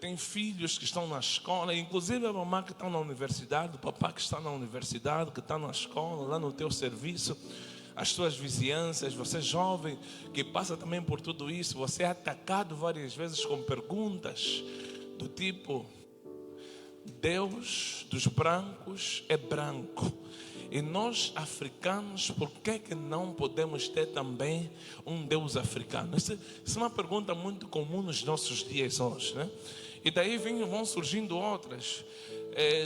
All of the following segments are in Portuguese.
tem filhos que estão na escola, inclusive a mamãe que está na universidade, o papá que está na universidade, que está na escola, lá no teu serviço, as tuas vizinhanças, você jovem que passa também por tudo isso, você é atacado várias vezes com perguntas do tipo: Deus dos brancos é branco, e nós africanos, por que não podemos ter também um Deus africano? Isso é uma pergunta muito comum nos nossos dias hoje, né? E daí vão surgindo outras.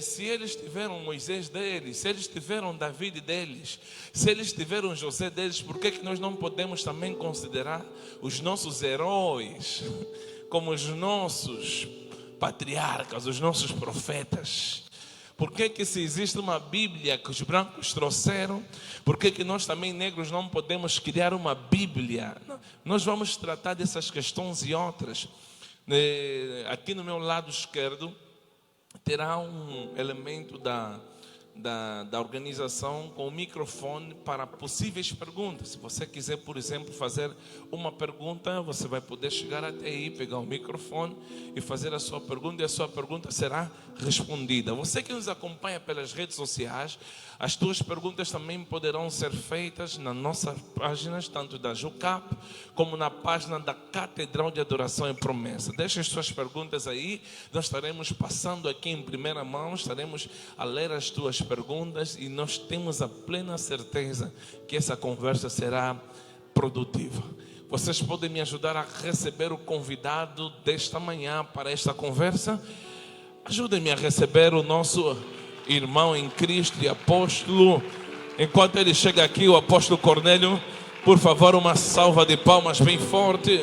Se eles tiveram Moisés deles, se eles tiveram David deles, se eles tiveram José deles, por que nós não podemos também considerar os nossos heróis como os nossos patriarcas, os nossos profetas? Por que se existe uma Bíblia que os brancos trouxeram, por que nós também negros não podemos criar uma Bíblia? Nós vamos tratar dessas questões e outras. Aqui no meu lado esquerdo terá um elemento da organização com o microfone para possíveis perguntas. Se você quiser, por exemplo, fazer uma pergunta, você vai poder chegar até aí, pegar o microfone e fazer a sua pergunta, e a sua pergunta será respondida. Você que nos acompanha pelas redes sociais, as tuas perguntas também poderão ser feitas nas nossas páginas, tanto da JUCAP como na página da Catedral de Adoração e Promessa. Deixe as suas perguntas aí, nós estaremos passando aqui em primeira mão, estaremos a ler as tuas perguntas e nós temos a plena certeza que essa conversa será produtiva. Vocês podem me ajudar a receber o convidado desta manhã para esta conversa? Ajudem-me a receber o nosso irmão em Cristo e apóstolo. Enquanto ele chega aqui, o apóstolo Cornélio, por favor, uma salva de palmas bem forte.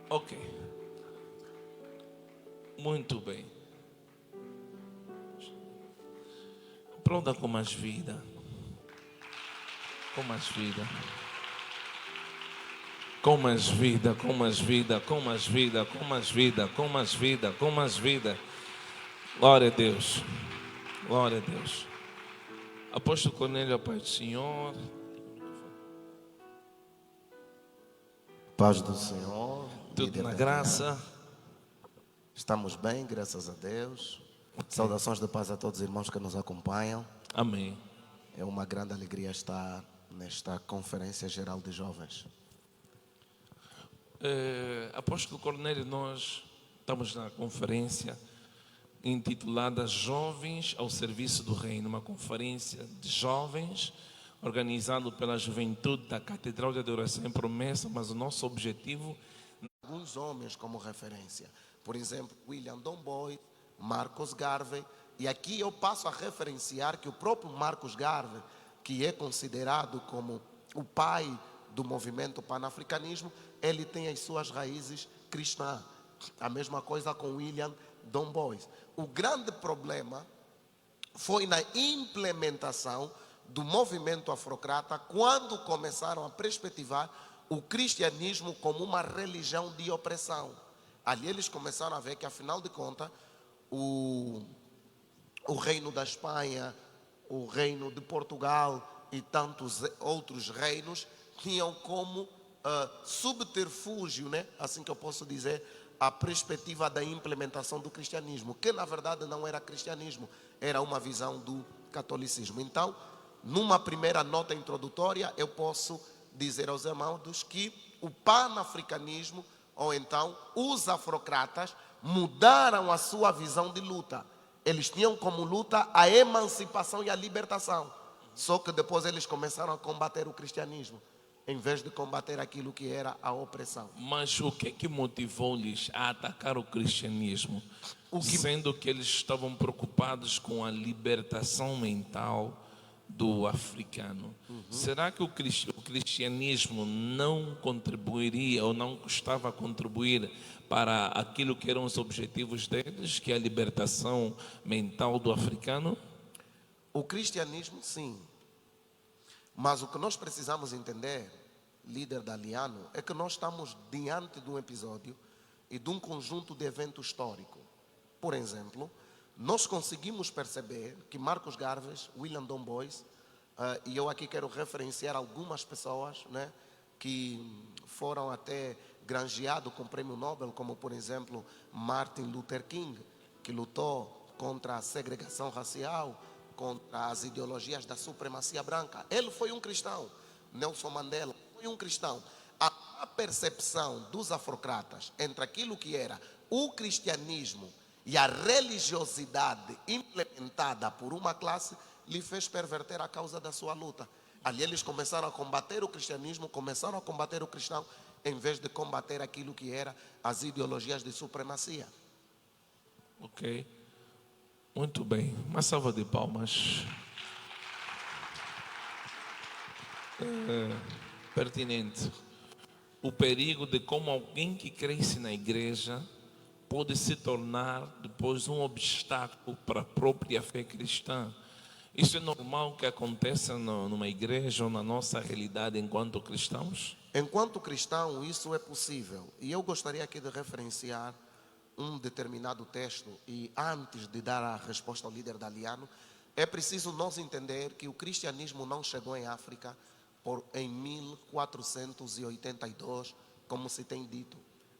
Ok. Muito bem. Pronta com mais vida. Com mais vida. Com mais vida, com mais vida, com mais vida, com mais vida, com mais vida, com mais vida. Glória a Deus. Glória a Deus. Apóstolo Cornélio, a paz do Senhor. Paz do Senhor. Tudo na graça. Estamos bem, graças a Deus. Saudações de paz a todos os irmãos que nos acompanham. Amém. É uma grande alegria estar nesta Conferência Geral de Jovens. Apóstolo Cornélio, nós estamos na conferência intitulada Jovens ao Serviço do Reino, uma conferência de jovens organizada pela juventude da Catedral de Adoração e Promessa, mas o nosso objetivo... Alguns homens como referência, por exemplo, William Domboy, Marcus Garvey, e aqui eu passo a referenciar que o próprio Marcus Garvey, que é considerado como o pai do movimento panafricanismo, ele tem as suas raízes cristãs. A mesma coisa com William Domboy. O grande problema foi na implementação do movimento afrocrata, quando começaram a perspectivar o cristianismo como uma religião de opressão. Ali eles começaram a ver que, afinal de contas, o reino da Espanha, o reino de Portugal e tantos outros reinos tinham como subterfúgio, né? Assim que eu posso dizer, a perspectiva da implementação do cristianismo, que na verdade não era cristianismo, era uma visão do catolicismo. Então, numa primeira nota introdutória, eu posso dizer aos irmãos que o panafricanismo, ou então os afrocratas, mudaram a sua visão de luta. Eles tinham como luta a emancipação e a libertação. Só que depois eles começaram a combater o cristianismo, em vez de combater aquilo que era a opressão. Mas o que motivou-lhes a atacar o cristianismo? Sendo que eles estavam preocupados com a libertação mental do africano. Será que o cristianismo não contribuiria ou não custava contribuir para aquilo que eram os objetivos deles, que é a libertação mental do africano? O cristianismo, sim. Mas o que nós precisamos entender, líder Daliano, é que nós estamos diante de um episódio e de um conjunto de eventos históricos. Por exemplo, nós conseguimos perceber que Marcus Garvey, William Dombois, E eu aqui quero referenciar algumas pessoas, né, que foram até granjeados com o prêmio Nobel, como por exemplo Martin Luther King, que lutou contra a segregação racial, contra as ideologias da supremacia branca. Ele foi um cristão. Nelson Mandela foi um cristão. A percepção dos afrocratas entre aquilo que era o cristianismo e a religiosidade implementada por uma classe lhe fez perverter a causa da sua luta. Ali eles começaram a combater o cristianismo, começaram a combater o cristão, em vez de combater aquilo que era as ideologias de supremacia. Ok. Muito bem. Uma salva de palmas. Pertinente. O perigo de como alguém que cresce na igreja pode se tornar depois um obstáculo para a própria fé cristã. Isso é normal que aconteça numa igreja ou na nossa realidade enquanto cristãos? Enquanto cristão, isso é possível. E eu gostaria aqui de referenciar um determinado texto. E antes de dar a resposta ao líder Daliano, é preciso nós entender que o cristianismo não chegou em África em 1482, como se tem dito.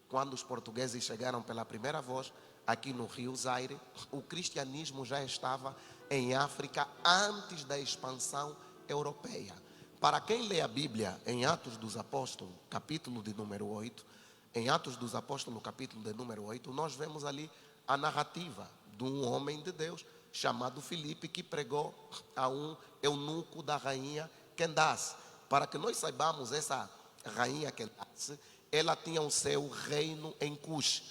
Quando os portugueses chegaram pela primeira vez aqui no Rio Zaire, o cristianismo já estava em África antes da expansão europeia. Para quem lê a Bíblia em Atos dos Apóstolos, capítulo de número 8, em Atos dos Apóstolos, capítulo de número 8, nós vemos ali a narrativa de um homem de Deus chamado Filipe, que pregou a um eunuco da rainha Candace. Para que nós saibamos, essa rainha Candace, ela tinha o seu reino em Cush,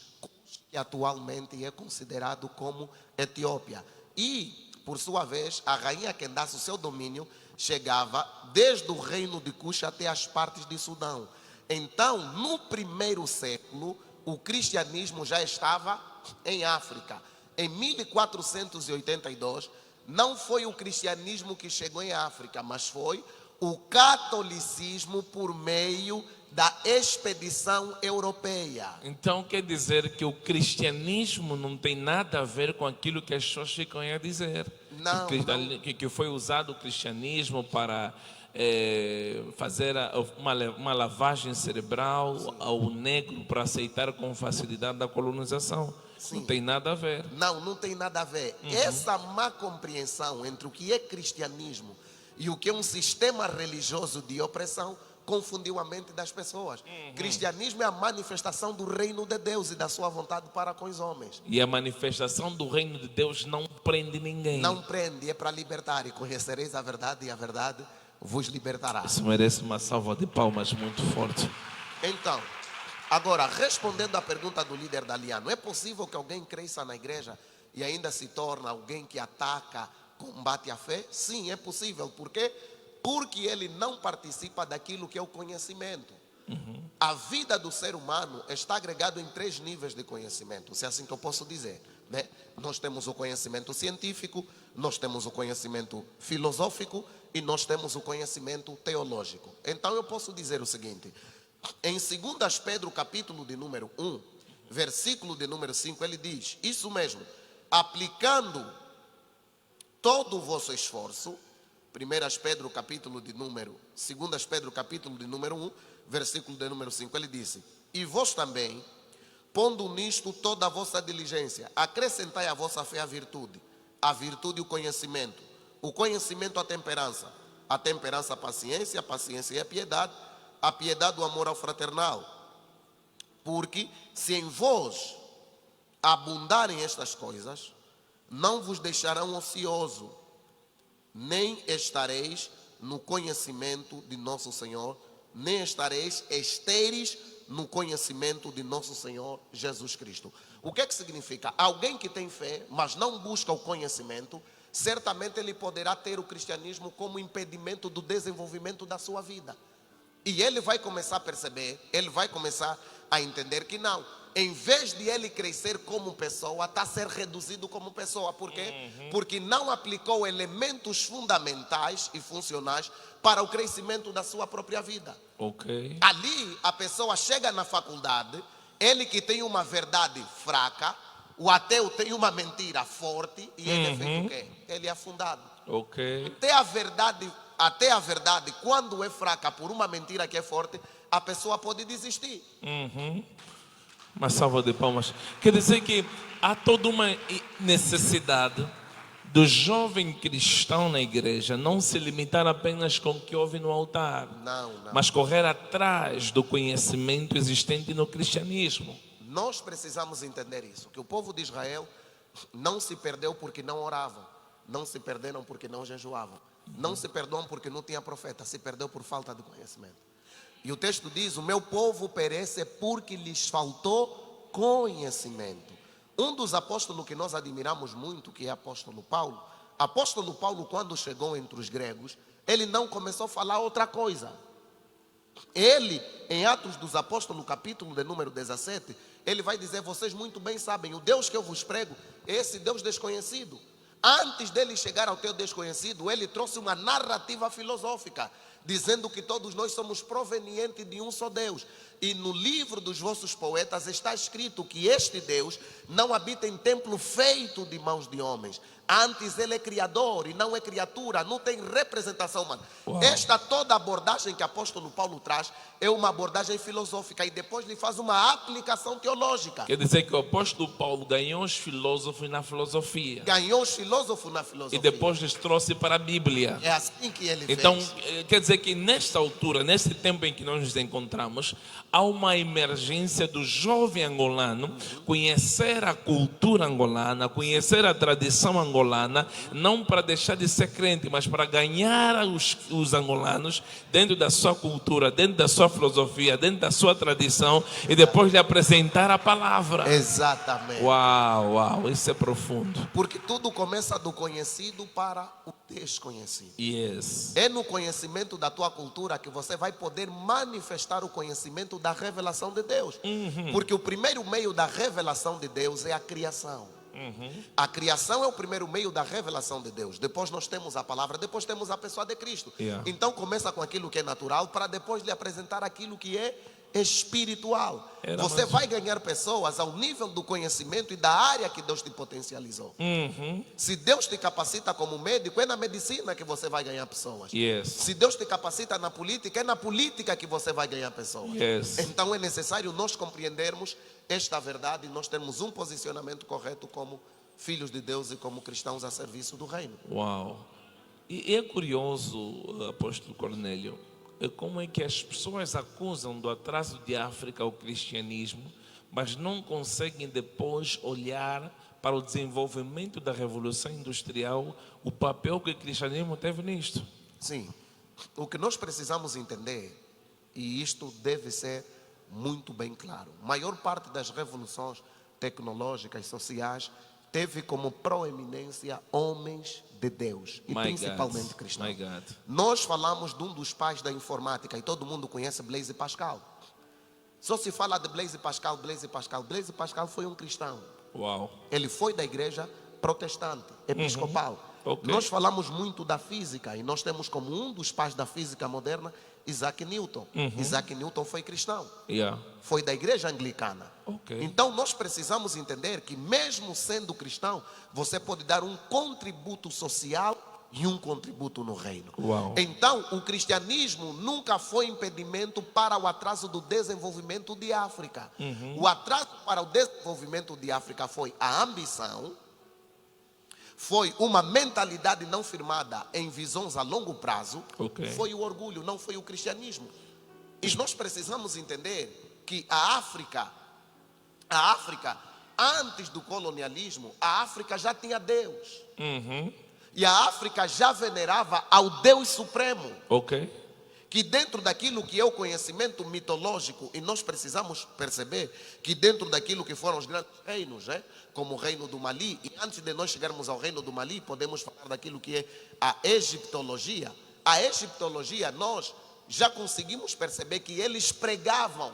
que atualmente é considerado como Etiópia. E, por sua vez, a rainha Candace, o seu domínio, chegava desde o reino de Cush até as partes de Sudão. Então, no primeiro século, o cristianismo já estava em África. Em 1482, não foi o cristianismo que chegou em África, mas foi o catolicismo por meio da expedição europeia. Então quer dizer que o cristianismo não tem nada a ver com aquilo que as pessoas ficam a dizer. Não, que foi usado o cristianismo para fazer uma lavagem cerebral ao negro para aceitar com facilidade a colonização. Sim. Não tem nada a ver. Não tem nada a ver. Essa má compreensão entre o que é cristianismo e o que é um sistema religioso de opressão confundiu a mente das pessoas. Cristianismo é a manifestação do reino de Deus e da sua vontade para com os homens. E a manifestação do reino de Deus não prende ninguém. Não prende, é para libertar. E conhecereis a verdade, e a verdade vos libertará. Isso merece uma salva de palmas muito forte. Então, agora, respondendo à pergunta do líder Daliano, é possível que alguém cresça na igreja e ainda se torne alguém que ataca, combate a fé? Sim, é possível. Por quê? Porque ele não participa daquilo que é o conhecimento. A vida do ser humano está agregado em 3 níveis de conhecimento, se é assim que eu posso dizer, né? Nós temos o conhecimento científico, nós temos o conhecimento filosófico e nós temos o conhecimento teológico. Então eu posso dizer o seguinte: em 2 Pedro capítulo de número 1, versículo de número 5, ele diz isso mesmo: aplicando todo o vosso esforço. 2 Pedro capítulo de número 1, versículo de número 5, ele disse: e vós também, pondo nisto toda a vossa diligência, acrescentai à vossa fé a virtude o conhecimento a temperança a paciência, a paciência e a piedade o amor ao fraternal. Porque se em vós abundarem estas coisas, não vos deixarão ocioso, nem estareis no conhecimento de nosso Senhor, nem estareis estéreis no conhecimento de nosso Senhor Jesus Cristo. O que é que significa? Alguém que tem fé, mas não busca o conhecimento, certamente ele poderá ter o cristianismo como impedimento do desenvolvimento da sua vida. E ele vai começar a perceber, ele vai começar a entender que não, em vez de ele crescer como pessoa, está a ser reduzido como pessoa. Por quê? Porque não aplicou elementos fundamentais e funcionais para o crescimento da sua própria vida. Ok. Ali a pessoa chega na faculdade, ele que tem uma verdade fraca, o ateu tem uma mentira forte e ele é feito o quê? Ele é afundado. Ok. Até a verdade até a verdade, quando é fraca por uma mentira que é forte, a pessoa pode desistir. Uma salva de palmas. Quer dizer que há toda uma necessidade do jovem cristão na igreja não se limitar apenas com o que ouve no altar, Não. mas correr atrás do conhecimento existente no cristianismo. Nós precisamos entender isso, que o povo de Israel não se perdeu porque não oravam, não se perderam porque não jejuavam, não se perdoam porque não tinha profeta, se perdeu por falta de conhecimento. E o texto diz: o meu povo perece porque lhes faltou conhecimento. Um dos apóstolos que nós admiramos muito, que é o apóstolo Paulo, quando chegou entre os gregos, ele não começou a falar outra coisa. Ele, em Atos dos Apóstolos, capítulo de número 17, ele vai dizer: vocês muito bem sabem, o Deus que eu vos prego é esse Deus desconhecido. Antes dele chegar ao teu desconhecido, ele trouxe uma narrativa filosófica, dizendo que todos nós somos provenientes de um só Deus. E no livro dos vossos poetas está escrito que este Deus não habita em templo feito de mãos de homens. Antes ele é criador e não é criatura, não tem representação humana. Uau. Esta toda abordagem que o apóstolo Paulo traz é uma abordagem filosófica e depois lhe faz uma aplicação teológica. Quer dizer que o apóstolo Paulo ganhou os filósofos na filosofia Ganhou os filósofos na filosofia. e depois lhes trouxe para a Bíblia. É assim que ele Então, fez. quer dizer que nesta altura, nesse tempo em que nós nos encontramos, há uma emergência do jovem angolano conhecer a cultura angolana, conhecer a tradição angolana, não para deixar de ser crente, mas para ganhar os angolanos dentro da sua cultura, dentro da sua filosofia, dentro da sua tradição e depois lhe apresentar a palavra. Exatamente. Uau, isso é profundo. Porque tudo começa do conhecido para o desconhecido. Yes. É no conhecimento da tua cultura que você vai poder manifestar o conhecimento da revelação de Deus. Porque o primeiro meio da revelação de Deus é a criação. A criação é o primeiro meio da revelação de Deus. Depois nós temos a palavra, depois temos a pessoa de Cristo. Yeah. Então começa com aquilo que é natural para depois lhe apresentar aquilo que é espiritual. Você vai ganhar pessoas ao nível do conhecimento e da área que Deus te potencializou. Se Deus te capacita como médico, é na medicina que você vai ganhar pessoas. Yes. Se Deus te capacita na política, é na política que você vai ganhar pessoas. Yes. Então é necessário nós compreendermos esta verdade e nós termos um posicionamento correto como filhos de Deus e como cristãos a serviço do reino. Uau! E é curioso, apóstolo Cornélio, como é que as pessoas acusam do atraso de África o cristianismo, mas não conseguem depois olhar para o desenvolvimento da Revolução Industrial, o papel que o cristianismo teve nisto. Sim, o que nós precisamos entender, e isto deve ser muito bem claro, a maior parte das revoluções tecnológicas, sociais, teve como proeminência homens de Deus e principalmente cristãos. My God. Nós falamos de um dos pais da informática e todo mundo conhece Blaise Pascal. Só se fala de Blaise Pascal. Blaise Pascal foi um cristão. Uau. Ele foi da igreja protestante, episcopal. Ok. Nós falamos muito da física e nós temos como um dos pais da física moderna Isaac Newton. Isaac Newton foi cristão. Yeah. Foi da igreja anglicana. Ok. Então nós precisamos entender que mesmo sendo cristão, você pode dar um contributo social e um contributo no reino. Uau. Então o cristianismo nunca foi impedimento para o atraso do desenvolvimento de África. O atraso para o desenvolvimento de África foi a ambição, foi uma mentalidade não firmada em visões a longo prazo, Ok. foi o orgulho, não foi o cristianismo. E nós precisamos entender que a África, antes do colonialismo, a África já tinha Deus. E a África já venerava ao Deus Supremo. Ok. Que dentro daquilo que é o conhecimento mitológico, e nós precisamos perceber que dentro daquilo que foram os grandes reinos, como o reino do Mali, e antes de nós chegarmos ao reino do Mali, podemos falar daquilo que é a egiptologia. A egiptologia, nós já conseguimos perceber que eles pregavam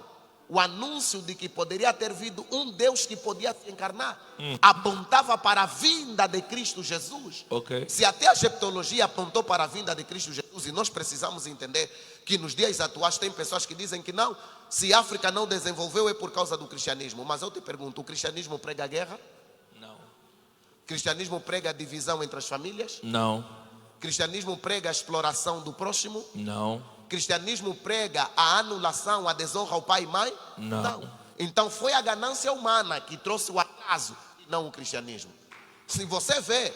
o anúncio de que poderia ter vindo um Deus que podia se encarnar. Apontava para a vinda de Cristo Jesus. Ok. Se até a egiptologia apontou para a vinda de Cristo Jesus, e nós precisamos entender que nos dias atuais tem pessoas que dizem que não, se a África não desenvolveu é por causa do cristianismo. Mas eu te pergunto, o cristianismo prega guerra? Não. O cristianismo prega divisão entre as famílias? Não. Cristianismo prega a exploração do próximo? Não. Cristianismo prega a anulação, a desonra ao pai e mãe? Não. Então foi a ganância humana que trouxe o atraso, e não o cristianismo. Se você vê,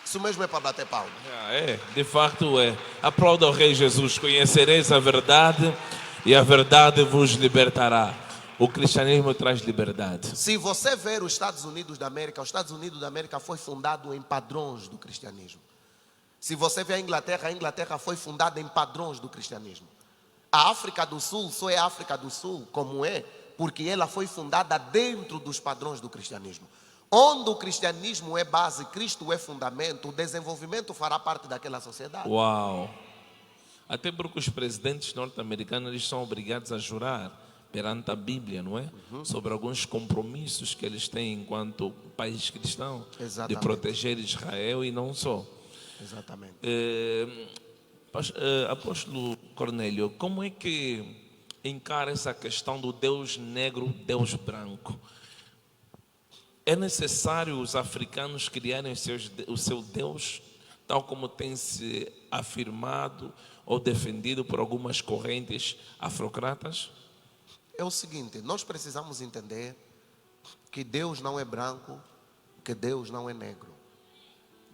isso mesmo é para bater palma. É, de facto é. Aplauda o Rei Jesus. Conhecereis a verdade e a verdade vos libertará. O cristianismo traz liberdade. Se você ver os Estados Unidos da América foi fundado em padrões do cristianismo. Se você ver a Inglaterra foi fundada em padrões do cristianismo. A África do Sul só é África do Sul como é, porque ela foi fundada dentro dos padrões do cristianismo. Onde o cristianismo é base, Cristo é fundamento, o desenvolvimento fará parte daquela sociedade. Uau! Até porque os presidentes norte-americanos eles são obrigados a jurar perante a Bíblia, não é? Sobre alguns compromissos que eles têm enquanto país cristão, Exatamente. de proteger Israel e não só. Exatamente. Apóstolo Cornélio, como é que encara essa questão do Deus negro, Deus branco? É necessário os africanos criarem o seu Deus, tal como tem se afirmado ou defendido por algumas correntes afrocratas? É o seguinte, nós precisamos entender que Deus não é branco, que Deus não é negro.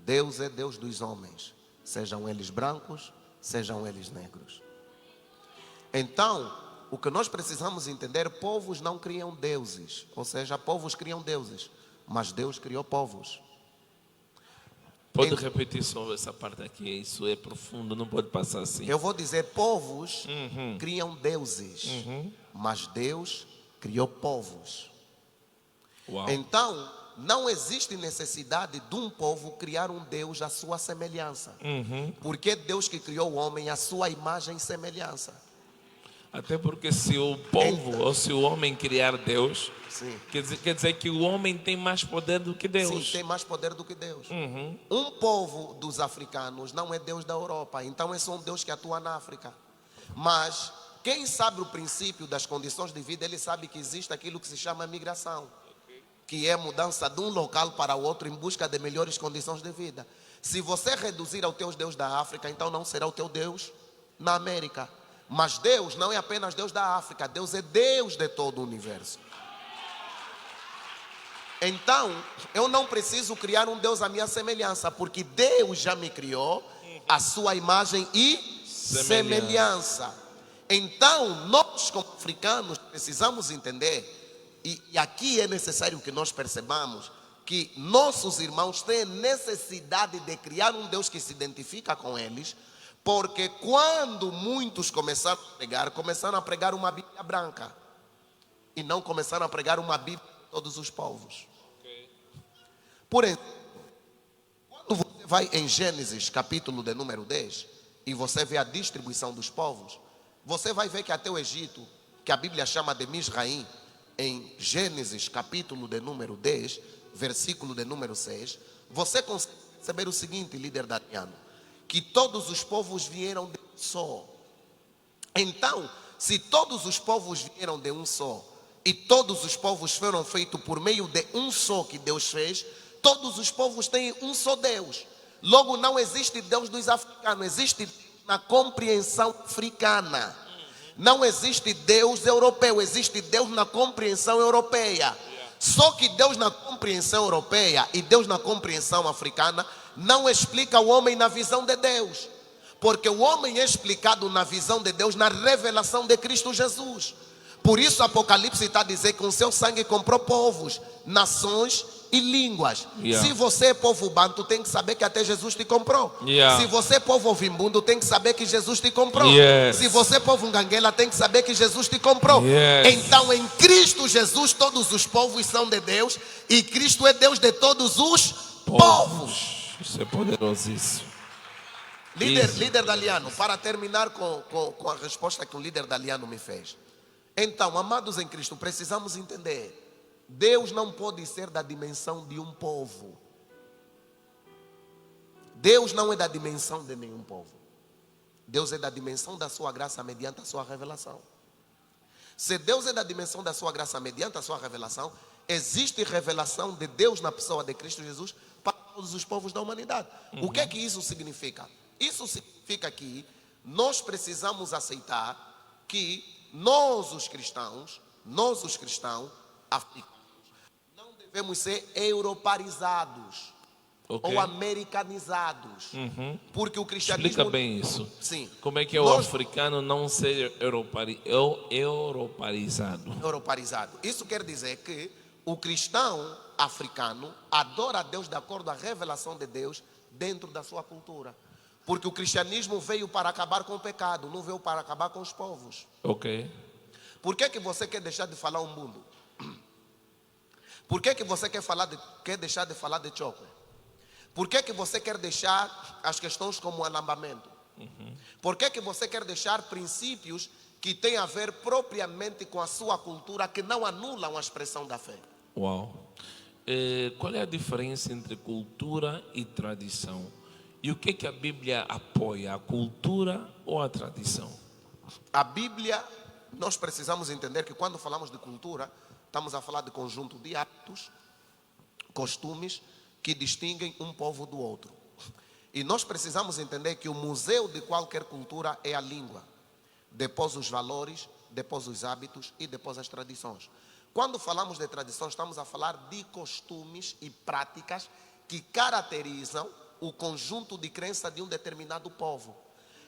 Deus é Deus dos homens, sejam eles brancos, sejam eles negros. Então, o que nós precisamos entender, povos não criam deuses, ou seja, povos criam deuses, mas Deus criou povos. Pode repetir só essa parte aqui, isso é profundo, não pode passar assim. Eu vou dizer, povos criam deuses, mas Deus criou povos. Uau. Então, não existe necessidade de um povo criar um Deus à sua semelhança. Porque é Deus que criou o homem à sua imagem e semelhança. Até porque se o povo ou se o homem criar Deus, Sim. quer dizer que o homem tem mais poder do que Deus. Sim, tem mais poder do que Deus. Um povo dos africanos não é Deus da Europa, então é só um Deus que atua na África. Mas quem sabe o princípio das condições de vida, ele sabe que existe aquilo que se chama migração, que é mudança de um local para o outro em busca de melhores condições de vida. Se você reduzir ao teu Deus da África, então não será o teu Deus na América. Mas Deus não é apenas Deus da África, Deus é Deus de todo o universo. Então, eu não preciso criar um Deus à minha semelhança, porque Deus já me criou à sua imagem e semelhança. Então, nós como africanos precisamos entender, e aqui é necessário que nós percebamos, que nossos irmãos têm necessidade de criar um Deus que se identifica com eles, porque quando muitos começaram a pregar uma Bíblia branca, e não começaram a pregar uma Bíblia de todos os povos. Por exemplo, quando você vai em Gênesis, capítulo de número 10, e você vê a distribuição dos povos, você vai ver que até o Egito, que a Bíblia chama de Misraim, em Gênesis, capítulo de número 10, versículo de número 6, você consegue perceber o seguinte, líder daniano, que todos os povos vieram de um só. Então, se todos os povos vieram de um só, e todos os povos foram feitos por meio de um só que Deus fez, todos os povos têm um só Deus. Logo, não existe Deus dos africanos, existe na compreensão africana. Não existe Deus europeu, existe Deus na compreensão europeia. Só que Deus na compreensão europeia e Deus na compreensão africana não explica o homem na visão de Deus. Porque o homem é explicado na visão de Deus, na revelação de Cristo Jesus. Por isso Apocalipse está a dizer que com seu sangue comprou povos, nações e línguas. Se você é povo banto, tem que saber que até Jesus te comprou. Se você é povo ovimbundo, tem que saber que Jesus te comprou. Se você é povo nganguela, tem que saber que Jesus te comprou. Então em Cristo Jesus todos os povos são de Deus, e Cristo é Deus de todos os povos. Isso é poderosíssimo. Líder Daliano, para terminar com a resposta que o líder Daliano me fez. Então, amados em Cristo, precisamos entender, Deus não pode ser da dimensão de um povo. Deus não é da dimensão de nenhum povo. Deus é da dimensão da sua graça mediante a sua revelação. Se Deus é da dimensão da sua graça mediante a sua revelação, existe revelação de Deus na pessoa de Cristo Jesus para todos os povos da humanidade. O que é que isso significa? Isso significa que nós precisamos aceitar que nós os cristãos africanos, não devemos ser europarizados Ok. ou americanizados. Porque o cristianismo... Explica bem isso. Sim. Como é que é o Nós- africano não ser europarizado? europarizado. Isso quer dizer que o cristão africano adora a Deus de acordo à revelação de Deus dentro da sua cultura. Porque o cristianismo veio para acabar com o pecado, não veio para acabar com os povos. Ok. Por que que você quer deixar de falar o mundo? Por que que você quer deixar de falar de choque? Por que que você quer deixar as questões como o alambamento? Por que que você quer deixar princípios que têm a ver propriamente com a sua cultura, que não anulam a expressão da fé? Uau. Qual é a diferença entre cultura e tradição? E o que que a Bíblia apoia? A cultura ou a tradição? A Bíblia, nós precisamos entender que quando falamos de cultura, estamos a falar de conjunto de hábitos, costumes que distinguem um povo do outro. E nós precisamos entender que o museu de qualquer cultura é a língua, depois os valores, depois os hábitos e depois as tradições. Quando falamos de tradição, estamos a falar de costumes e práticas que caracterizam o conjunto de crença de um determinado povo.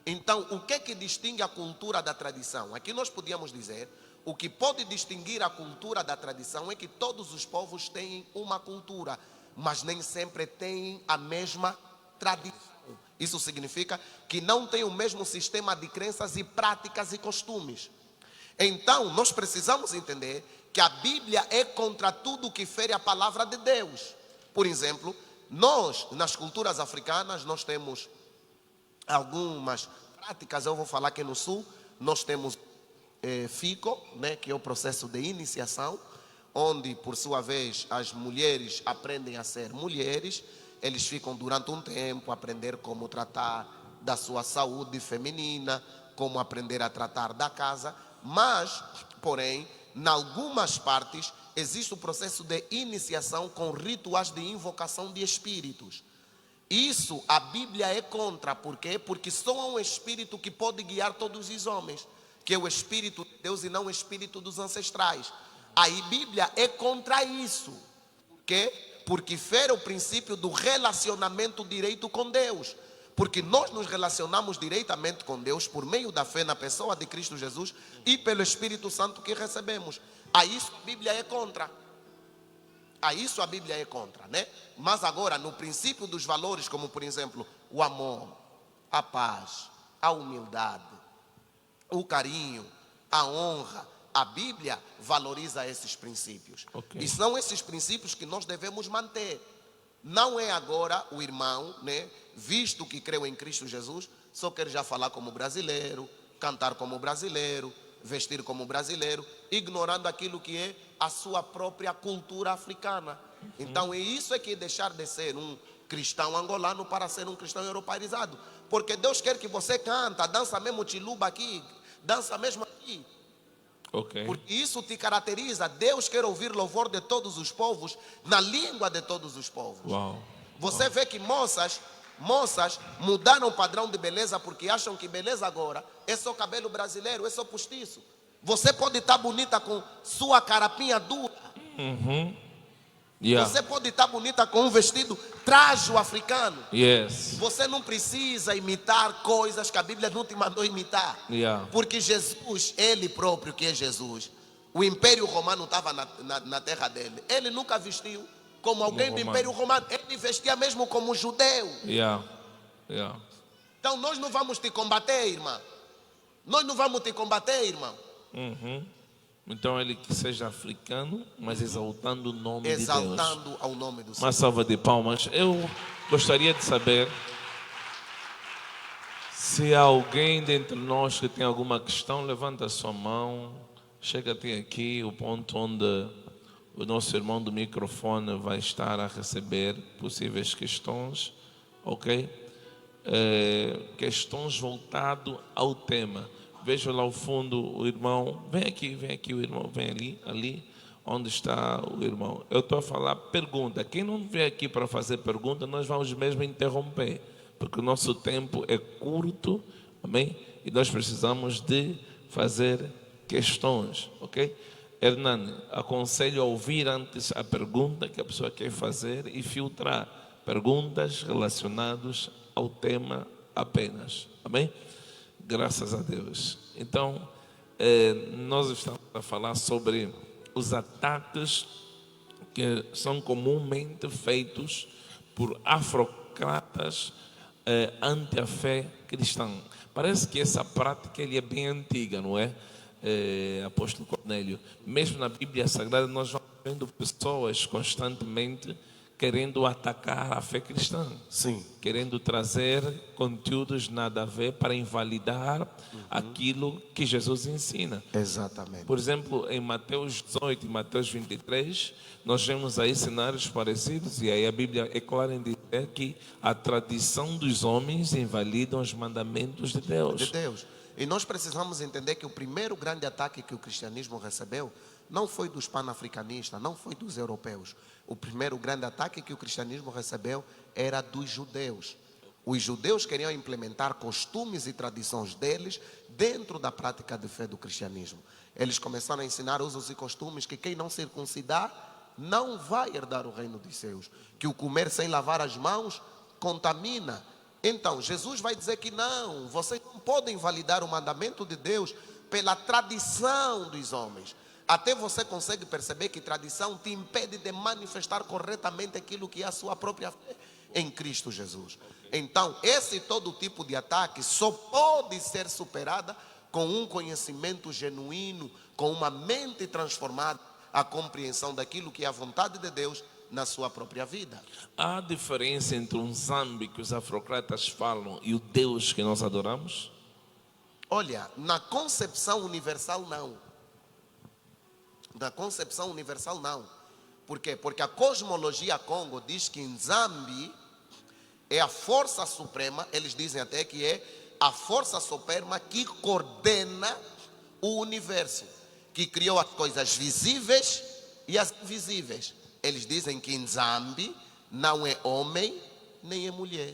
Então, o que é que distingue a cultura da tradição? Aqui nós podíamos dizer, o que pode distinguir a cultura da tradição é que todos os povos têm uma cultura, mas nem sempre têm a mesma tradição. Isso significa que não tem o mesmo sistema de crenças e práticas e costumes. Então, nós precisamos entender que a Bíblia é contra tudo que fere a palavra de Deus. Por exemplo, nós, nas culturas africanas, nós temos algumas práticas. Eu vou falar que no sul, nós temos FICO, né, que é o processo de iniciação, onde, por sua vez, as mulheres aprendem a ser mulheres. Eles ficam durante um tempo a aprender como tratar da sua saúde feminina, como aprender a tratar da casa. Mas, porém, em algumas partes, existe o processo de iniciação com rituais de invocação de espíritos. Isso a Bíblia é contra. Por quê? Porque só há um espírito que pode guiar todos os homens, que é o Espírito de Deus e não o Espírito dos ancestrais. Aí a Bíblia é contra isso. Por quê? Porque fere o princípio do relacionamento direito com Deus. Porque nós nos relacionamos diretamente com Deus por meio da fé na pessoa de Cristo Jesus e pelo Espírito Santo que recebemos. A isso a Bíblia é contra. A isso a Bíblia é contra, né? Mas agora, no princípio dos valores, como por exemplo, o amor, a paz, a humildade, o carinho, a honra, a Bíblia valoriza esses princípios. Ok. E são esses princípios que nós devemos manter. Não é agora o irmão, né, visto que creu em Cristo Jesus, só quer já falar como brasileiro, cantar como brasileiro, vestir como brasileiro, ignorando aquilo que é a sua própria cultura africana. Então, isso é que é deixar de ser um cristão angolano para ser um cristão europeizado. Porque Deus quer que você canta, dança mesmo chiluba aqui, dança mesmo aqui. Ok. Porque isso te caracteriza. Deus quer ouvir louvor de todos os povos, na língua de todos os povos. Uau. Você vê que moças mudaram o padrão de beleza porque acham que beleza agora é só cabelo brasileiro, é só postiço. Você pode estar bonita com sua carapinha dura. Yeah. Você pode estar bonita com um vestido trajo africano. Yes. Você não precisa imitar coisas que a Bíblia não te mandou imitar. Yeah. Porque Jesus, Ele próprio que é Jesus, o Império Romano estava na terra dele. Ele nunca vestiu como alguém do romano. Império Romano. Ele vestia mesmo como judeu. Yeah. Yeah. Então nós não vamos te combater, irmã. Nós não vamos te combater, irmão. Então ele que seja africano, mas exaltando o nome de Deus. Exaltando ao nome do Senhor. Uma salva de palmas. Eu gostaria de saber se há alguém dentre nós que tem alguma questão. Levanta a sua mão. Chega até aqui, o ponto onde o nosso irmão do microfone vai estar a receber possíveis questões. Ok? Questões voltado ao tema. Veja lá ao fundo o irmão. Vem aqui o irmão. Vem ali. Onde está o irmão? Eu estou a falar pergunta. Quem não vier aqui para fazer pergunta, nós vamos mesmo interromper, porque o nosso tempo é curto, amém? E nós precisamos de fazer questões, ok? Hernani, aconselho a ouvir antes a pergunta que a pessoa quer fazer e filtrar perguntas relacionadas ao tema apenas, amém? Graças a Deus. Então, nós estamos a falar sobre os ataques que são comumente feitos por afrocratas ante a fé cristã. Parece que essa prática ele é bem antiga, não é, apóstolo Cornélio? Mesmo na Bíblia Sagrada nós vamos vendo pessoas constantemente querendo atacar a fé cristã. Sim. Querendo trazer conteúdos nada a ver para invalidar aquilo que Jesus ensina. Exatamente. Por exemplo, em Mateus 18 e Mateus 23, nós vemos aí cenários parecidos, e aí a Bíblia é clara em dizer que a tradição dos homens invalidam os mandamentos de Deus. De Deus. E nós precisamos entender que o primeiro grande ataque que o cristianismo recebeu não foi dos panafricanistas, não foi dos europeus. O primeiro grande ataque que o cristianismo recebeu era dos judeus. Os judeus queriam implementar costumes e tradições deles dentro da prática de fé do cristianismo. Eles começaram a ensinar usos e costumes que quem não circuncidar não vai herdar o reino dos céus. Que o comer sem lavar as mãos contamina. Então, Jesus vai dizer que não, vocês não podem validar o mandamento de Deus pela tradição dos homens. Até você consegue perceber que tradição te impede de manifestar corretamente aquilo que é a sua própria fé em Cristo Jesus. Então, esse todo tipo de ataque só pode ser superada com um conhecimento genuíno, com uma mente transformada, a compreensão daquilo que é a vontade de Deus na sua própria vida. Há diferença entre um Zambi que os afrocratas falam e o Deus que nós adoramos? Olha, na concepção universal não. Na concepção universal não. Por quê? Porque a cosmologia Congo diz que Nzambi é a força suprema, eles dizem até que é a força suprema que coordena o universo, que criou as coisas visíveis e as invisíveis. Eles dizem que Nzambi não é homem nem é mulher.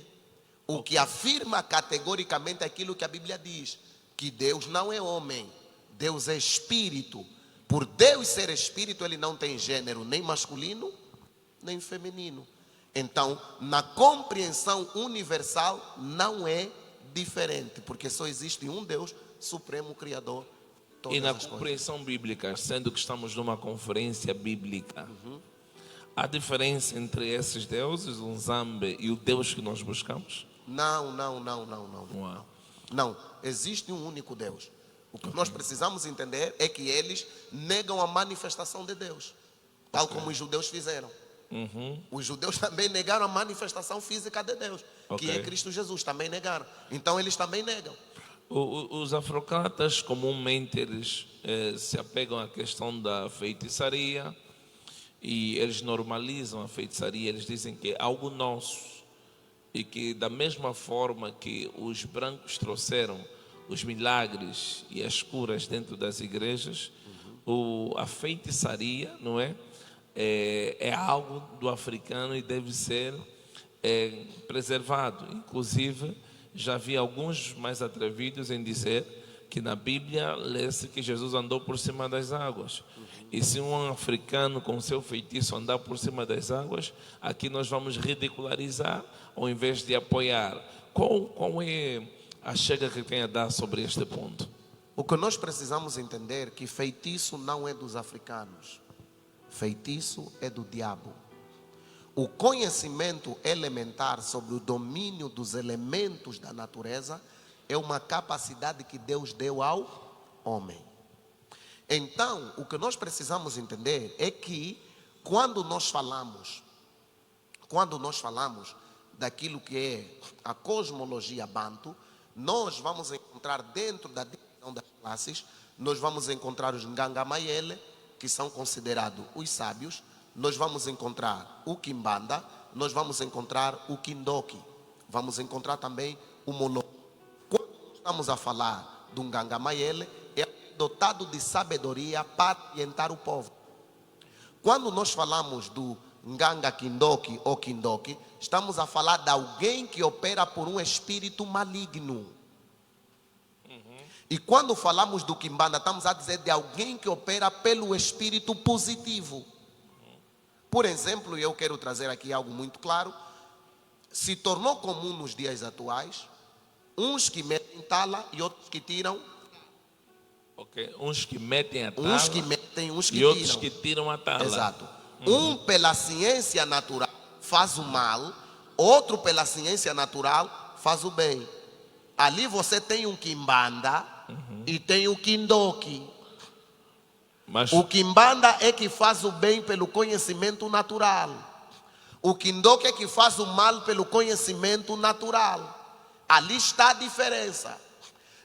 O que afirma categoricamente aquilo que a Bíblia diz, que Deus não é homem, Deus é espírito. Por Deus ser espírito, ele não tem gênero nem masculino, nem feminino. Então, na compreensão universal, não é diferente, porque só existe um Deus supremo, criador de todas E na as coisas. compreensão bíblica, sendo que estamos numa conferência bíblica, há diferença entre esses deuses, o Nzambi e o Deus que nós buscamos? Não. Uau. Não, existe um único Deus. O que nós precisamos entender é que eles negam a manifestação de Deus, tal como os judeus fizeram. Os judeus também negaram a manifestação física de Deus, que é Cristo Jesus, também negaram. Então eles também negam. Os afrocratas comumente eles se apegam à questão da feitiçaria e eles normalizam a feitiçaria. Eles dizem que é algo nosso e que da mesma forma que os brancos trouxeram os milagres e as curas dentro das igrejas, a feitiçaria, não é? É algo do africano e deve ser preservado. Inclusive, já vi alguns mais atrevidos em dizer que na Bíblia lê-se que Jesus andou por cima das águas. E se um africano com seu feitiço andar por cima das águas, aqui nós vamos ridicularizar ao invés de apoiar. Qual é a chega que tem a dar sobre este ponto? O que nós precisamos entender é que feitiço não é dos africanos. Feitiço é do diabo. O conhecimento elementar sobre o domínio dos elementos da natureza é uma capacidade que Deus deu ao homem. Então, o que nós precisamos entender é que quando nós falamos daquilo que é a cosmologia Bantu, nós vamos encontrar dentro da divisão das classes, nós vamos encontrar os Ngangamayele, que são considerados os sábios, nós vamos encontrar o Kimbanda, nós vamos encontrar o Kindoki, vamos encontrar também o Molo. Quando estamos a falar do Ngangamayele, é dotado de sabedoria para orientar o povo. Quando nós falamos do Nganga Kindoki ou Kindoki, estamos a falar de alguém que opera por um espírito maligno. E quando falamos do Kimbanda, estamos a dizer de alguém que opera pelo espírito positivo. Por exemplo, eu quero trazer aqui algo muito claro. Se tornou comum nos dias atuais, uns que metem tala e outros que tiram. Ok, uns que metem a tala Uns que metem, uns que e outros tiram. que tiram a tala. Exato. Um pela ciência natural faz o mal, outro pela ciência natural faz o bem. Ali você tem um Kimbanda e tem o Kindoki. Mas O Kimbanda é que faz o bem pelo conhecimento natural. O Kindoki é que faz o mal pelo conhecimento natural. Ali está a diferença.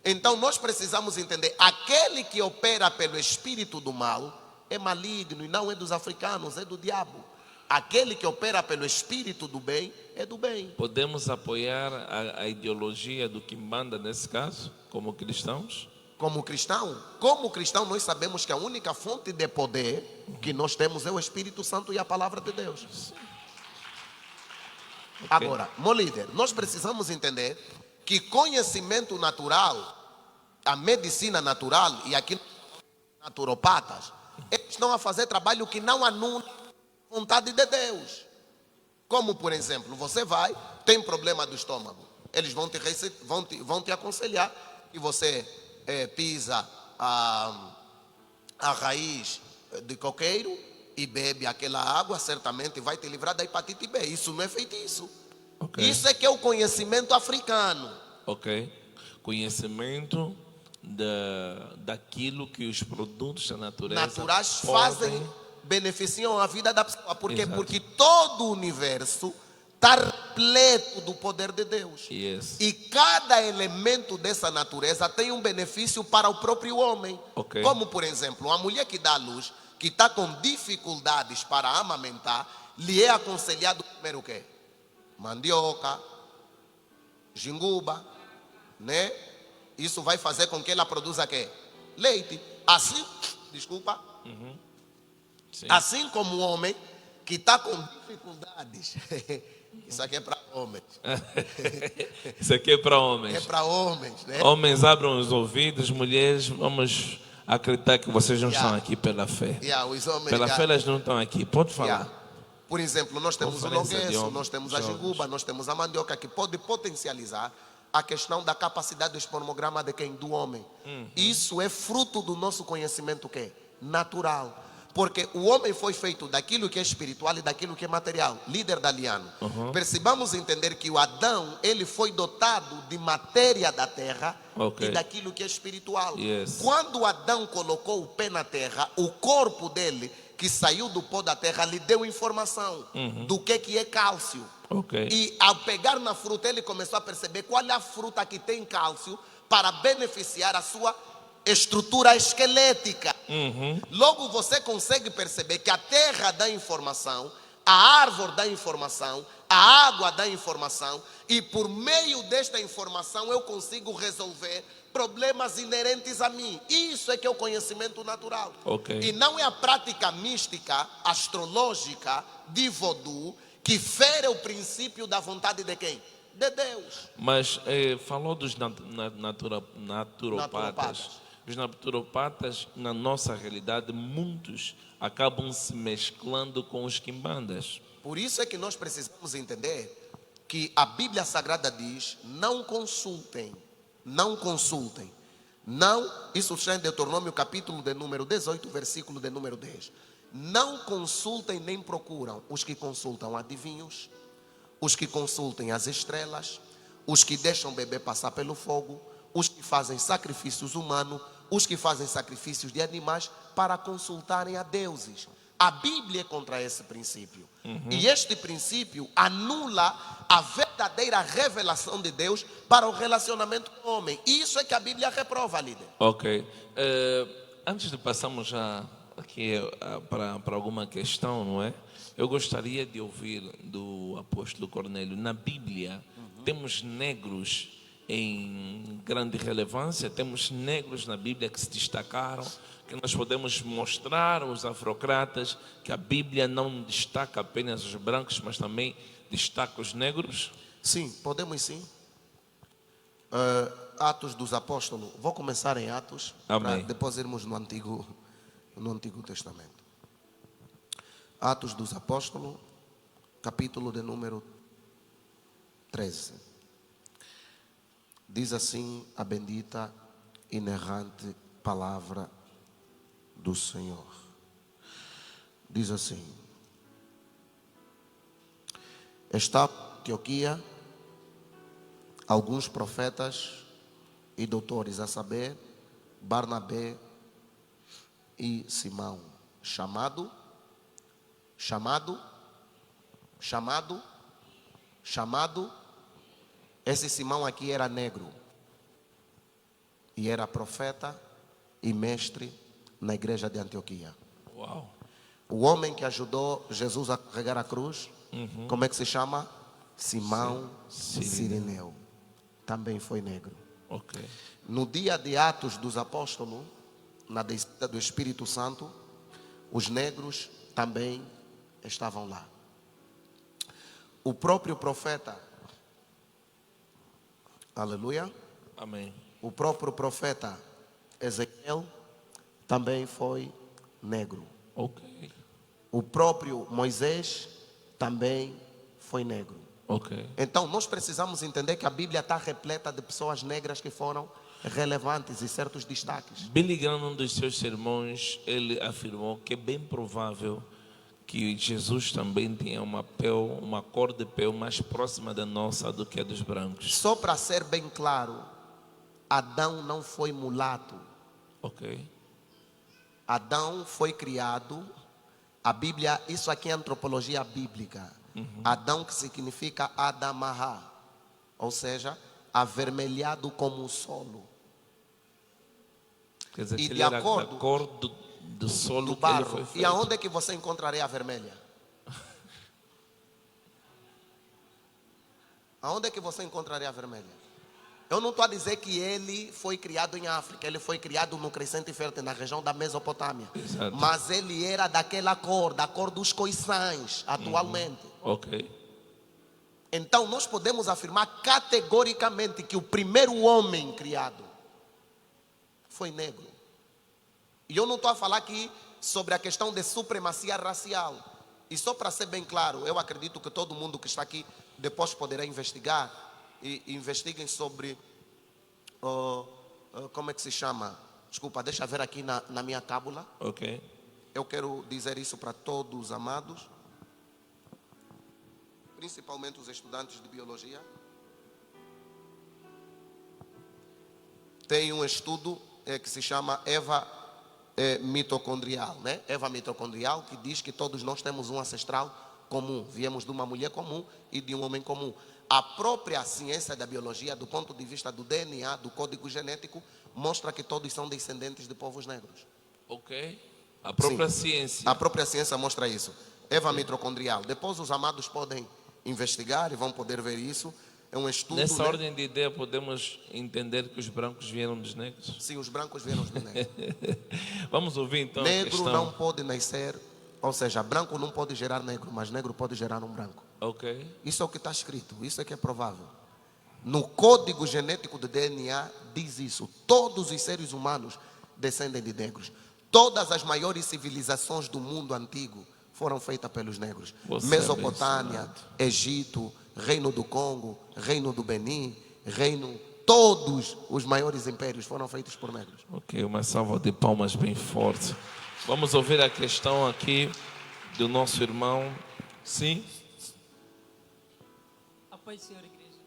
Então nós precisamos entender, aquele que opera pelo espírito do mal é maligno e não é dos africanos, é do diabo. Aquele que opera pelo espírito do bem é do bem. podemos apoiar a ideologia do Kimbanda nesse caso, como cristãos? Como cristão, nós sabemos que a única fonte de poder que nós temos é o Espírito Santo e a palavra de Deus. Agora, meu líder, nós precisamos entender que conhecimento natural, a medicina natural e aqui naturopatas, eles estão a fazer trabalho que não anula a vontade de Deus. Como, por exemplo, você vai, tem problema do estômago, eles vão te aconselhar que você pisa a raiz de coqueiro e bebe aquela água, certamente vai te livrar da hepatite B. Isso não é feitiço. Ok. Isso é que é o conhecimento africano. Ok. Conhecimento daquilo que os produtos da natureza Naturais podem. beneficiam a vida da pessoa. Por quê? Exato. Porque todo o universo está repleto do poder de Deus. Yes. E cada elemento dessa natureza tem um benefício para o próprio homem. Ok. Como, por exemplo, uma mulher que dá luz, que está com dificuldades para amamentar, lhe é aconselhado comer o quê? Mandioca, jinguba, né? Isso vai fazer com que ela produza quê? Leite. Assim, desculpa. Sim. Assim como o homem que está com dificuldades. Isso aqui é para homens. Isso aqui é para É homens. para homens, né? Homens, abram os ouvidos. Mulheres, vamos acreditar que vocês não Yeah. estão aqui pela fé. Yeah, os homens Pela já- fé elas não estão aqui. Pode falar. Yeah. Por exemplo, nós temos o Conferência de logueço, homens, nós temos a jovens. jinguba, nós temos a mandioca, que pode potencializar a questão da capacidade do espermograma de quem? Do homem. Isso é fruto do nosso conhecimento que é natural. Porque o homem foi feito daquilo que é espiritual e daquilo que é material. Líder Daliano. Percebamos entender que o Adão, ele foi dotado de matéria da terra Ok. e daquilo que é espiritual. Yes. Quando Adão colocou o pé na terra, o corpo dele, que saiu do pó da terra, lhe deu informação do que é cálcio. Ok. E ao pegar na fruta, ele começou a perceber qual é a fruta que tem cálcio para beneficiar a sua estrutura esquelética. Logo você consegue perceber que a terra dá informação, a árvore dá informação, a água dá informação, e por meio desta informação eu consigo resolver problemas inerentes a mim. Isso é que é o conhecimento natural. Ok. E não é a prática mística, astrológica, de voodoo, que fere o princípio da vontade de quem? De Deus. Mas falou dos naturopatas. Naturopatas. Os naturopatas, na nossa realidade, muitos acabam se mesclando com os quimbandas. Por isso é que nós precisamos entender que a Bíblia Sagrada diz: não consultem, não consultem. Não, isso está em Deuteronômio capítulo de número 18, versículo de número 10. Não consultem nem procuram os que consultam adivinhos, os que consultem as estrelas, os que deixam o bebê passar pelo fogo, os que fazem sacrifícios humanos, os que fazem sacrifícios de animais para consultarem a deuses. A Bíblia é contra esse princípio. E este princípio anula a verdadeira revelação de Deus para o relacionamento com o homem. Isso é que a Bíblia reprova, líder. Ok. Antes de passarmos já aqui para alguma questão, não é? Eu gostaria de ouvir do apóstolo Cornélio. Na Bíblia, temos negros em grande relevância, temos negros na Bíblia que se destacaram, que nós podemos mostrar aos afrocratas que a Bíblia não destaca apenas os brancos, mas também destaca os negros? Sim, podemos sim. Atos dos Apóstolos. Vou começar em Atos, para Amém. depois irmos no Antigo Testamento. Atos dos Apóstolos, capítulo de número 13. Diz assim a bendita, inerrante palavra do Senhor. Diz assim: está em Antioquia alguns profetas e doutores, a saber, Barnabé e Simão, chamado. Esse Simão aqui era negro e era profeta e mestre na igreja de Antioquia. Uau! O homem que ajudou Jesus a carregar a cruz, como é que se chama? Simão Cirineu. Também foi negro. Ok. No dia de Atos dos Apóstolos, na descida do Espírito Santo, os negros também estavam lá. O próprio profeta, aleluia, Amém. o próprio profeta Ezequiel também foi negro. Ok. O próprio Moisés também foi negro. Ok. Então nós precisamos entender que a Bíblia está repleta de pessoas negras que foram relevantes e certos destaques. Billy Graham, num dos seus sermões, ele afirmou que é bem provável que Jesus também tinha uma cor de pele mais próxima da nossa do que a dos brancos. Só para ser bem claro, Adão não foi mulato. Ok. Adão foi criado, a Bíblia, isso aqui é antropologia bíblica. Adão, que significa Adamahá, ou seja, avermelhado como o solo. Quer dizer, E que de ele era acordo da cor do solo do que ele barro. foi E feito. aonde é que você encontraria a vermelha? Aonde é que você encontraria a vermelha? Eu não estou a dizer que ele foi criado em África, ele foi criado no Crescente Fértil, na região da Mesopotâmia. Exato. Mas ele era daquela cor, da cor dos coiçães, atualmente. Ok. Então nós podemos afirmar categoricamente que o primeiro homem criado foi negro. E eu não estou a falar aqui sobre a questão de supremacia racial. E só para ser bem claro, eu acredito que todo mundo que está aqui depois poderá investigar. E investiguem sobre, como é que se chama? Desculpa, deixa eu ver aqui na minha cábula. Ok. Eu quero dizer isso para todos os amados, principalmente os estudantes de biologia. Tem um estudo que se chama Eva mitocondrial, né? Eva mitocondrial, que diz que todos nós temos um ancestral comum. Viemos de uma mulher comum e de um homem comum. A própria ciência da biologia, do ponto de vista do DNA, do código genético, mostra que todos são descendentes de povos negros. Ok. A própria Sim. ciência. A própria ciência mostra isso. Eva mitocondrial. Depois os amados podem investigar e vão poder ver isso. É um estudo. Nessa né? ordem de ideia, podemos entender que os brancos vieram dos negros? Sim, os brancos vieram dos negros. Vamos ouvir então a Negro questão. não pode nascer, ou seja, branco não pode gerar negro, mas negro pode gerar um branco. Ok. Isso é o que está escrito, isso é que é provável. No código genético do DNA diz isso. Todos os seres humanos descendem de negros. Todas as maiores civilizações do mundo antigo foram feitas pelos negros. Você Mesopotâmia, abençoado. Egito, Reino do Congo, Reino do Benin, todos os maiores impérios foram feitos por negros. Ok, uma salva de palmas bem forte. Vamos ouvir a questão aqui do nosso irmão. Sim? A paz do Senhor, igreja.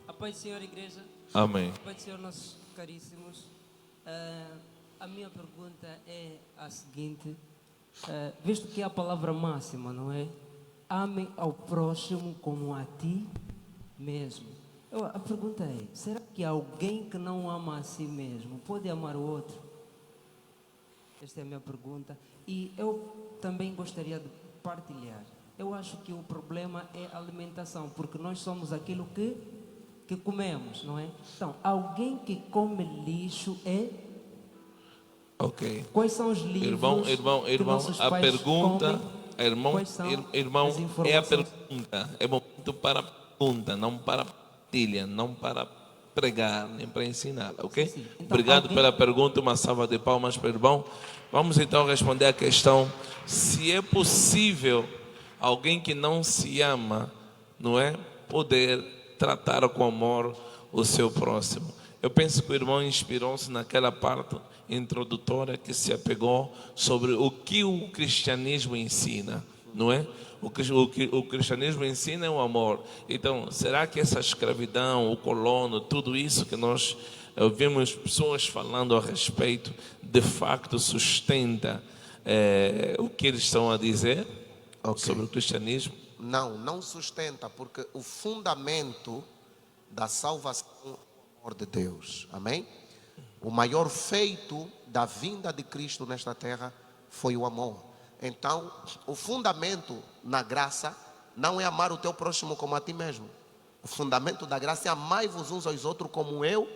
A paz do Senhor, igreja. Amém. A paz do Senhor, nossos caríssimos. A minha pergunta é a seguinte. Visto que é a palavra máxima, não é? Ame ao próximo como a ti mesmo. A pergunta é, será que alguém que não ama a si mesmo pode amar o outro? Esta é a minha pergunta. E eu também gostaria de partilhar. Eu acho que o problema é a alimentação, porque nós somos aquilo que que comemos, não é? Então, alguém que come lixo é... Ok. Quais são os livros que nossos a pais pergunta, comem? Quais são irmão, as é a informações? pergunta. É momento para a pergunta, não para a partilha, não para pregar, nem para ensinar, ok? Sim. Então, Obrigado alguém- pela pergunta, uma salva de palmas para o irmão. Vamos então responder a questão se é possível alguém que não se ama, não é, poder tratar com amor o seu próximo. Eu penso que o irmão inspirou-se naquela parte introdutória que se apegou sobre o que o cristianismo ensina, não é? O que o cristianismo ensina é o amor. Então, será que essa escravidão, o colono, tudo isso que nós ouvimos pessoas falando a respeito, de facto sustenta o que eles estão a dizer sobre o cristianismo? Não, não sustenta, porque o fundamento da salvação é o amor de Deus. Amém? O maior feito da vinda de Cristo nesta terra foi o amor. Então, o fundamento na graça não é amar o teu próximo como a ti mesmo. O fundamento da graça é amai-vos uns aos outros como eu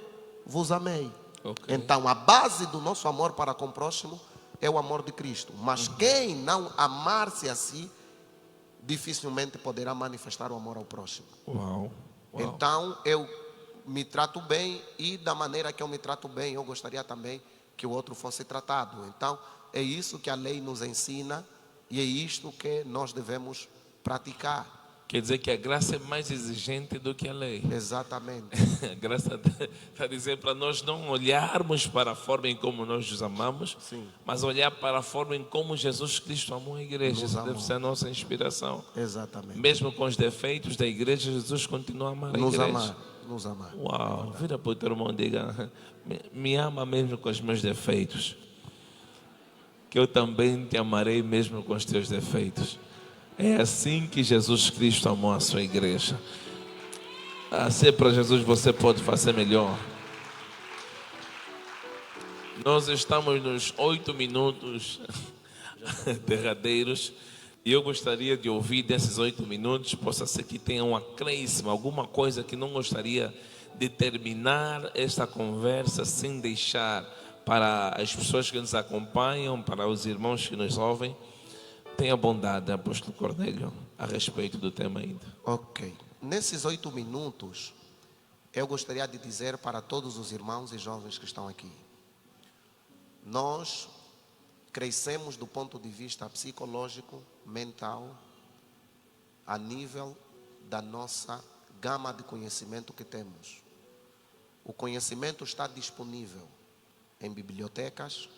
vos amei. Ok. Então, a base do nosso amor para com o próximo é o amor de Cristo. Mas quem não amar-se a si, dificilmente poderá manifestar o amor ao próximo. Uau. Uau. Então, eu me trato bem e da maneira que eu me trato bem, eu gostaria também que o outro fosse tratado. Então, é isso que a lei nos ensina e é isto que nós devemos praticar. Quer dizer que a graça é mais exigente do que a lei. Exatamente. A graça está dizendo para nós não olharmos para a forma em como nós os amamos, Sim. mas olhar para a forma em como Jesus Cristo amou a igreja. Nos Isso deve amou. ser a nossa inspiração. Exatamente. Mesmo com os defeitos da igreja, Jesus continua a amar a Nos igreja. amar. Nos amar. Uau, vira para o teu irmão e diga, me ama mesmo com os meus defeitos, que eu também te amarei mesmo com os teus defeitos. É assim que Jesus Cristo amou a sua igreja. Assim para Jesus você pode fazer melhor. Nós estamos nos 8 minutos derradeiros e eu gostaria de ouvir desses 8 minutos, possa ser que tenha um acréscimo, alguma coisa que não gostaria de terminar esta conversa sem deixar para as pessoas que nos acompanham, para os irmãos que nos ouvem. Tenha bondade, apóstolo Cornélio, a respeito do tema ainda. Ok. Nesses 8 minutos, eu gostaria de dizer para todos os irmãos e jovens que estão aqui. Nós crescemos do ponto de vista psicológico, mental, a nível da nossa gama de conhecimento que temos. O conhecimento está disponível em bibliotecas,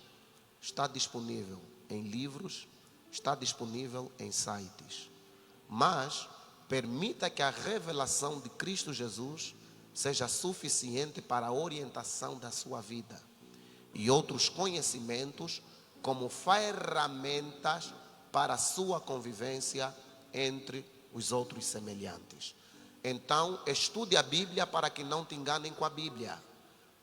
está disponível em livros, está disponível em sites. Mas permita que a revelação de Cristo Jesus seja suficiente para a orientação da sua vida. E outros conhecimentos como ferramentas para a sua convivência entre os outros semelhantes. Então, estude a Bíblia para que não te enganem com a Bíblia.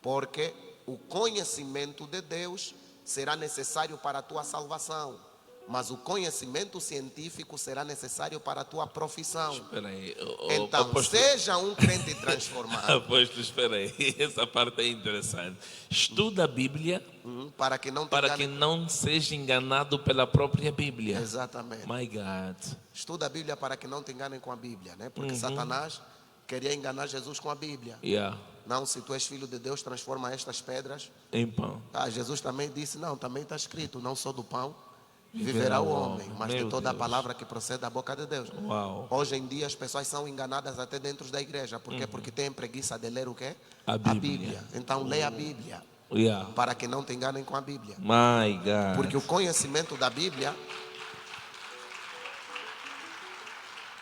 Porque o conhecimento de Deus será necessário para a tua salvação. Mas o conhecimento científico será necessário para a tua profissão. Espera aí. Então, apóstolo, seja um crente transformado. apóstolo, espera aí. Essa parte é interessante. Estuda a Bíblia Para que não te para que enganem. não seja enganado pela própria Bíblia. Exatamente. My God. Estuda a Bíblia para que não te enganem com a Bíblia, né? Porque Satanás queria enganar Jesus com a Bíblia. Yeah. Não, se tu és filho de Deus, transforma estas pedras. Em pão. Jesus também disse, não, também está escrito, não só do pão viverá o homem, mas de Meu toda a Deus. palavra que procede da boca de Deus. Uau. Hoje em dia as pessoas são enganadas até dentro da igreja. Por quê? Porque têm preguiça de ler o quê? A Bíblia. Então leia a Bíblia, Yeah. para que não te enganem com a Bíblia. My God. Porque o conhecimento da Bíblia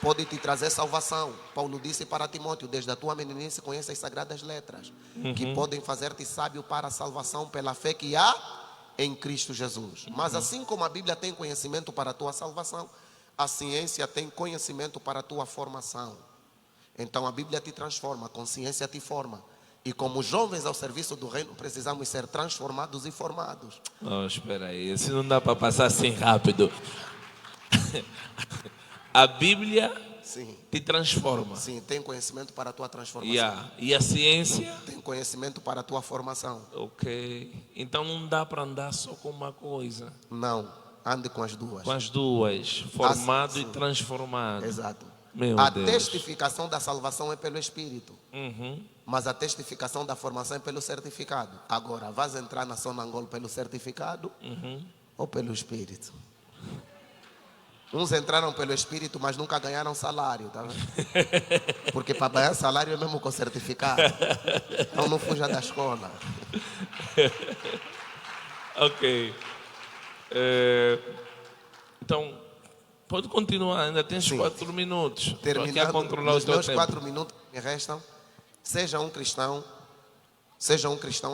pode te trazer salvação. Paulo disse para Timóteo, desde a tua meninice conhece as sagradas letras, que podem fazer-te sábio para a salvação pela fé que há em Cristo Jesus. Mas assim como a Bíblia tem conhecimento para a tua salvação, a ciência tem conhecimento para a tua formação. Então a Bíblia te transforma, a consciência te forma. E como jovens ao serviço do reino, precisamos ser transformados e formados. Oh, espera aí. Isso não dá para passar assim rápido. A Bíblia Sim. te transforma. Sim, tem conhecimento para a tua transformação. Yeah. E a ciência? Tem conhecimento para a tua formação. Ok. Então não dá para andar só com uma coisa. Não, ande com as duas. Com as duas, formado Sim. e transformado. Exato. Meu A Deus. testificação da salvação é pelo Espírito. Uhum. Mas a testificação da formação é pelo certificado. Agora, vais entrar na Sonangol pelo certificado ou pelo Espírito? Uns entraram pelo Espírito, mas nunca ganharam salário, tá vendo? Porque para ganhar salário é mesmo com certificado. Então não fuja da escola. Ok. Então, pode continuar, ainda tens Sim. 4 minutos. Estou aqui a Terminando, controlar o nos teu meus tempo. 4 minutos que me restam, seja um cristão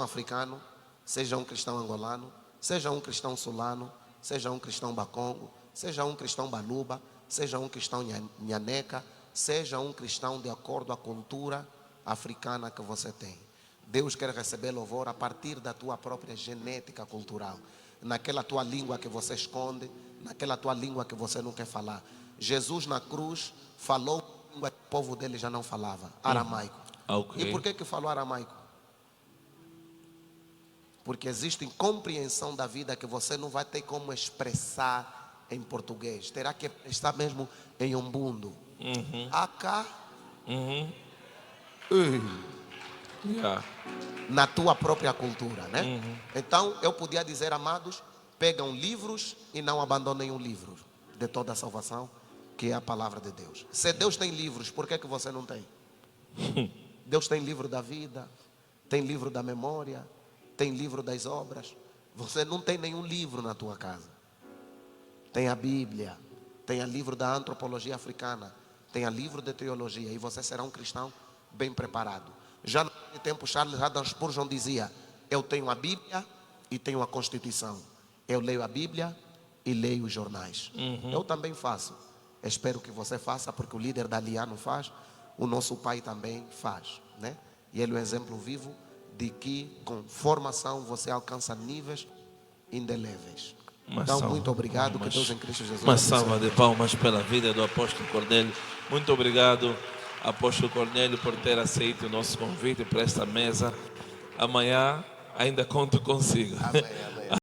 africano, seja um cristão angolano, seja um cristão sulano, seja um cristão bacongo, seja um cristão baluba, seja um cristão nhaneca, seja um cristão de acordo à cultura africana que você tem. Deus quer receber louvor a partir da tua própria genética cultural, naquela tua língua que você esconde, naquela tua língua que você não quer falar. Jesus na cruz falou a língua que o povo dele já não falava, aramaico. Ok. E por que falou aramaico? Porque existe compreensão da vida que você não vai ter como expressar em português. Terá que estar mesmo em umbundo. Acá, Yeah. na tua própria cultura, né? Então, eu podia dizer, amados, pegam livros e não abandonem o livro de toda a salvação, que é a palavra de Deus. Se Deus tem livros, por que você não tem? Deus tem livro da vida, tem livro da memória, tem livro das obras. Você não tem nenhum livro na tua casa. Tem a Bíblia, tem o livro da antropologia africana, tem o livro de teologia, e você será um cristão bem preparado. Já no tempo, Charles Haddon Spurgeon dizia: eu tenho a Bíblia e tenho a Constituição. Eu leio a Bíblia e leio os jornais. Eu também faço. Espero que você faça, porque o líder da Liano faz, o nosso pai também faz, né? E ele é um exemplo vivo de que com formação você alcança níveis indeléveis. Então, muito obrigado, que Deus em Cristo Jesus. Uma salva de palmas pela vida do apóstolo Cornélio. Muito obrigado, apóstolo Cornélio, por ter aceito o nosso convite para esta mesa. Amanhã ainda conto consigo. Amém.